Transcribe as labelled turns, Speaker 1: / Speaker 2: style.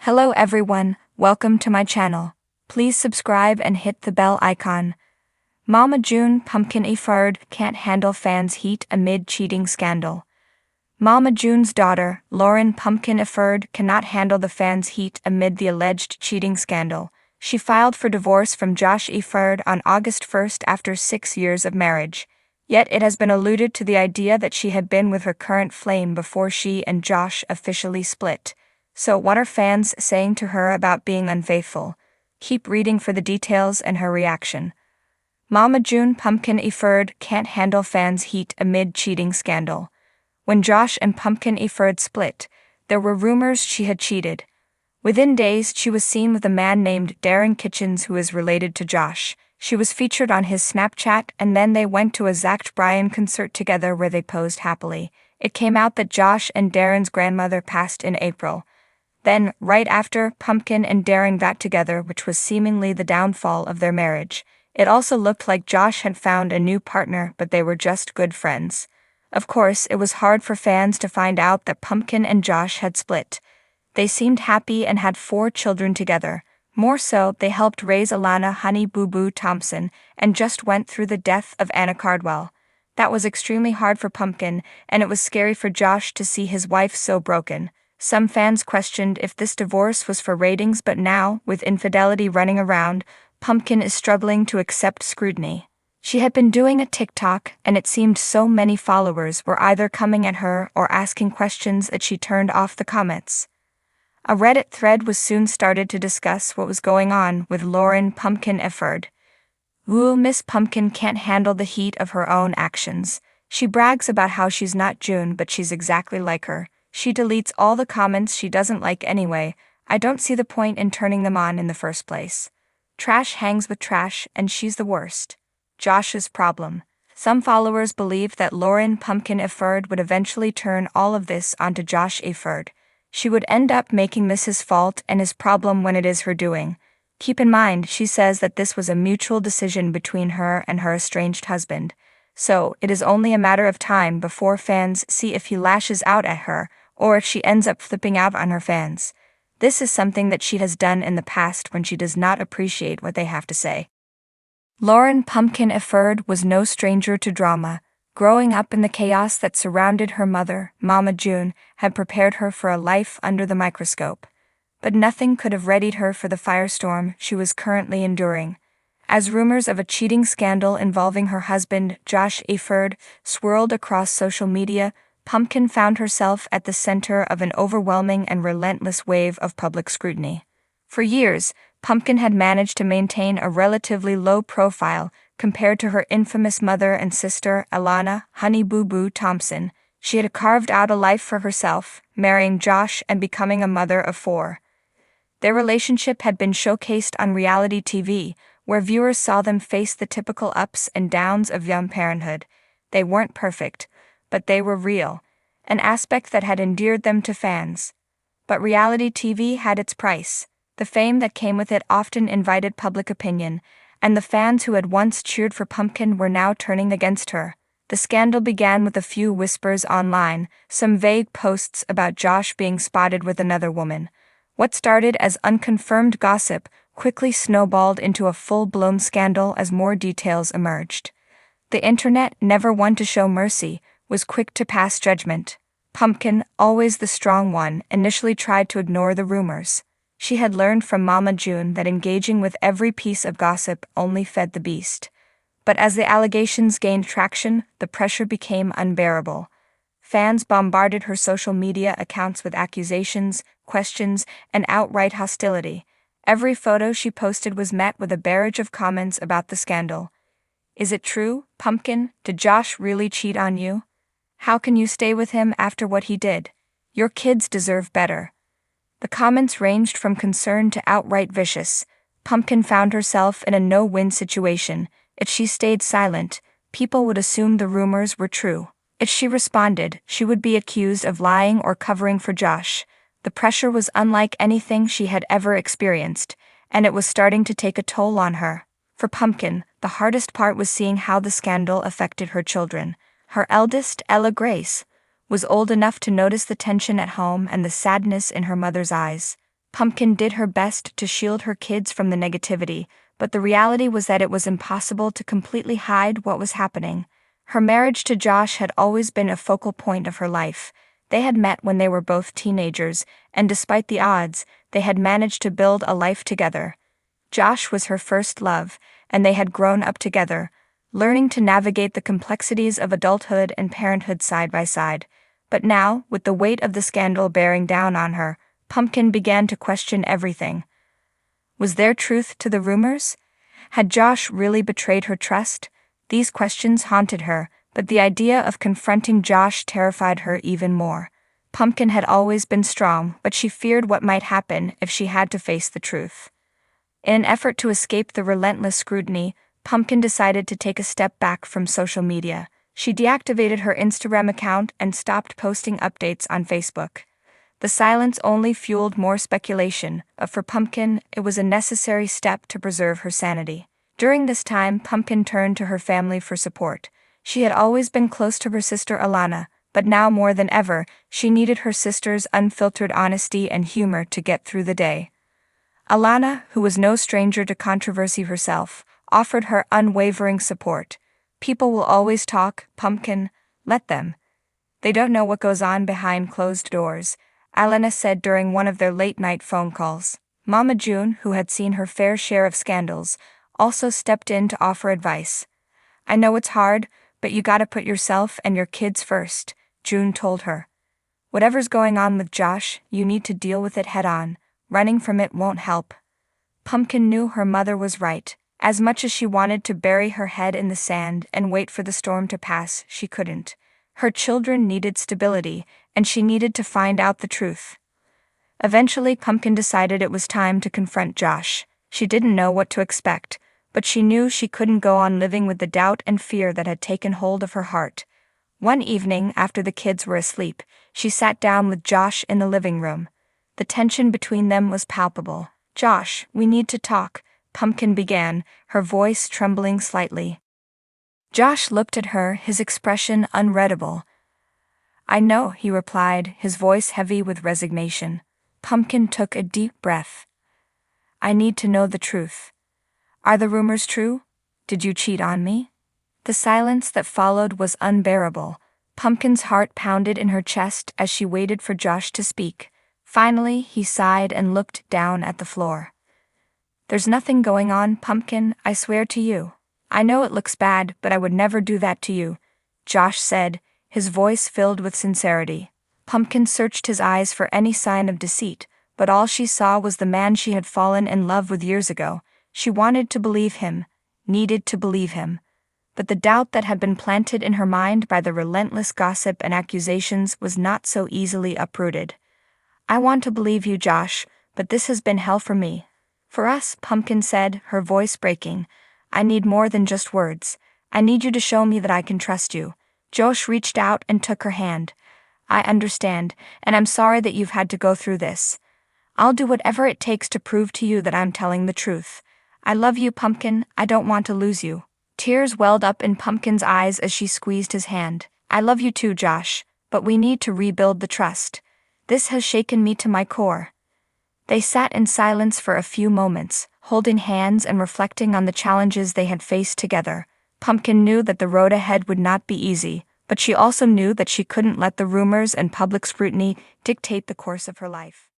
Speaker 1: Hello everyone, welcome to my channel. Please subscribe and hit the bell icon. Mama June Pumpkin Efird can't handle fans' heat amid cheating scandal. Mama June's daughter, Lauren Pumpkin Efird, cannot handle the fans' heat amid the alleged cheating scandal. She filed for divorce from Josh Efird on August 1st after 6 years of marriage. Yet it has been alluded to the idea that she had been with her current flame before she and Josh officially split. So what are fans saying to her about being unfaithful? Keep reading for the details and her reaction. Mama June Pumpkin Efird can't handle fans' heat amid cheating scandal. When Josh and Pumpkin Efird split, there were rumors she had cheated. Within days, she was seen with a man named Darren Kitchens who is related to Josh. She was featured on his Snapchat, and then they went to a Zach Bryan concert together where they posed happily. It came out that Josh and Darren's grandmother passed in April. Then, right after, Pumpkin and Darren got together, which was seemingly the downfall of their marriage. It also looked like Josh had found a new partner, but they were just good friends. Of course, it was hard for fans to find out that Pumpkin and Josh had split. They seemed happy and had 4 children together. More so, they helped raise Alana Honey Boo Boo Thompson and just went through the death of Anna Cardwell. That was extremely hard for Pumpkin, and it was scary for Josh to see his wife so broken. Some fans questioned if this divorce was for ratings, but now, with infidelity running around, Pumpkin is struggling to accept scrutiny. She had been doing a TikTok, and it seemed so many followers were either coming at her or asking questions that she turned off the comments. A Reddit thread was soon started to discuss what was going on with Lauren Pumpkin Efird. Miss Pumpkin can't handle the heat of her own actions. She brags about how she's not June, but she's exactly like her. She deletes all the comments she doesn't like anyway. I don't see the point in turning them on in the first place. Trash hangs with trash, and she's the worst. Josh's problem. Some followers believe that Lauren Pumpkin Efird would eventually turn all of this onto Josh Efird. She would end up making this his fault and his problem when it is her doing. Keep in mind, she says that this was a mutual decision between her and her estranged husband. So, it is only a matter of time before fans see if he lashes out at her, or if she ends up flipping out on her fans. This is something that she has done in the past when she does not appreciate what they have to say. Lauren Pumpkin Efird was no stranger to drama. Growing up in the chaos that surrounded her mother, Mama June, had prepared her for a life under the microscope. But nothing could have readied her for the firestorm she was currently enduring. As rumors of a cheating scandal involving her husband, Josh Efird, swirled across social media, Pumpkin found herself at the center of an overwhelming and relentless wave of public scrutiny. For years, Pumpkin had managed to maintain a relatively low profile compared to her infamous mother and sister, Alana Honey Boo Boo Thompson. She had carved out a life for herself, marrying Josh and becoming a mother of 4. Their relationship had been showcased on reality TV, where viewers saw them face the typical ups and downs of young parenthood. They weren't perfect, but they were real, an aspect that had endeared them to fans. But reality TV had its price. The fame that came with it often invited public opinion, and the fans who had once cheered for Pumpkin were now turning against her. The scandal began with a few whispers online, some vague posts about Josh being spotted with another woman. What started as unconfirmed gossip quickly snowballed into a full-blown scandal as more details emerged. The internet, never one to show mercy, was quick to pass judgment. Pumpkin, always the strong one, initially tried to ignore the rumors. She had learned from Mama June that engaging with every piece of gossip only fed the beast. But as the allegations gained traction, the pressure became unbearable. Fans bombarded her social media accounts with accusations, questions, and outright hostility. Every photo she posted was met with a barrage of comments about the scandal. Is it true, Pumpkin? Did Josh really cheat on you? How can you stay with him after what he did? Your kids deserve better. The comments ranged from concern to outright vicious. Pumpkin found herself in a no-win situation. If she stayed silent, people would assume the rumors were true. If she responded, she would be accused of lying or covering for Josh. The pressure was unlike anything she had ever experienced, and it was starting to take a toll on her. For Pumpkin, the hardest part was seeing how the scandal affected her children. Her eldest, Ella Grace, was old enough to notice the tension at home and the sadness in her mother's eyes. Pumpkin did her best to shield her kids from the negativity, but the reality was that it was impossible to completely hide what was happening. Her marriage to Josh had always been a focal point of her life. They had met when they were both teenagers, and despite the odds, they had managed to build a life together. Josh was her first love, and they had grown up together, learning to navigate the complexities of adulthood and parenthood side by side. But now, with the weight of the scandal bearing down on her, Pumpkin began to question everything. Was there truth to the rumors? Had Josh really betrayed her trust? These questions haunted her, but the idea of confronting Josh terrified her even more. Pumpkin had always been strong, but she feared what might happen if she had to face the truth. In an effort to escape the relentless scrutiny, Pumpkin decided to take a step back from social media. She deactivated her Instagram account and stopped posting updates on Facebook. The silence only fueled more speculation, but for Pumpkin, it was a necessary step to preserve her sanity. During this time, Pumpkin turned to her family for support. She had always been close to her sister Alana, but now more than ever, she needed her sister's unfiltered honesty and humor to get through the day. Alana, who was no stranger to controversy herself, offered her unwavering support. "People will always talk, Pumpkin. Let them. They don't know what goes on behind closed doors," Alana said during one of their late-night phone calls. Mama June, who had seen her fair share of scandals, also stepped in to offer advice. "I know it's hard, but you gotta put yourself and your kids first," June told her. "Whatever's going on with Josh, you need to deal with it head-on. Running from it won't help." Pumpkin knew her mother was right. As much as she wanted to bury her head in the sand and wait for the storm to pass, she couldn't. Her children needed stability, and she needed to find out the truth. Eventually, Pumpkin decided it was time to confront Josh. She didn't know what to expect, but she knew she couldn't go on living with the doubt and fear that had taken hold of her heart. One evening, after the kids were asleep, she sat down with Josh in the living room. The tension between them was palpable. "Josh, we need to talk," Pumpkin began, her voice trembling slightly. Josh looked at her, his expression unreadable. "I know," he replied, his voice heavy with resignation. Pumpkin took a deep breath. "I need to know the truth. Are the rumors true? Did you cheat on me?" The silence that followed was unbearable. Pumpkin's heart pounded in her chest as she waited for Josh to speak. Finally, he sighed and looked down at the floor. "There's nothing going on, Pumpkin, I swear to you. I know it looks bad, but I would never do that to you," Josh said, his voice filled with sincerity. Pumpkin searched his eyes for any sign of deceit, but all she saw was the man she had fallen in love with years ago. She wanted to believe him, needed to believe him. But the doubt that had been planted in her mind by the relentless gossip and accusations was not so easily uprooted. "I want to believe you, Josh, but this has been hell for me." "For us," Pumpkin said, her voice breaking. "I need more than just words. I need you to show me that I can trust you." Josh reached out and took her hand. "I understand, and I'm sorry that you've had to go through this. I'll do whatever it takes to prove to you that I'm telling the truth. I love you, Pumpkin. I don't want to lose you." Tears welled up in Pumpkin's eyes as she squeezed his hand. "I love you too, Josh, but we need to rebuild the trust. This has shaken me to my core." They sat in silence for a few moments, holding hands and reflecting on the challenges they had faced together. Pumpkin knew that the road ahead would not be easy, but she also knew that she couldn't let the rumors and public scrutiny dictate the course of her life.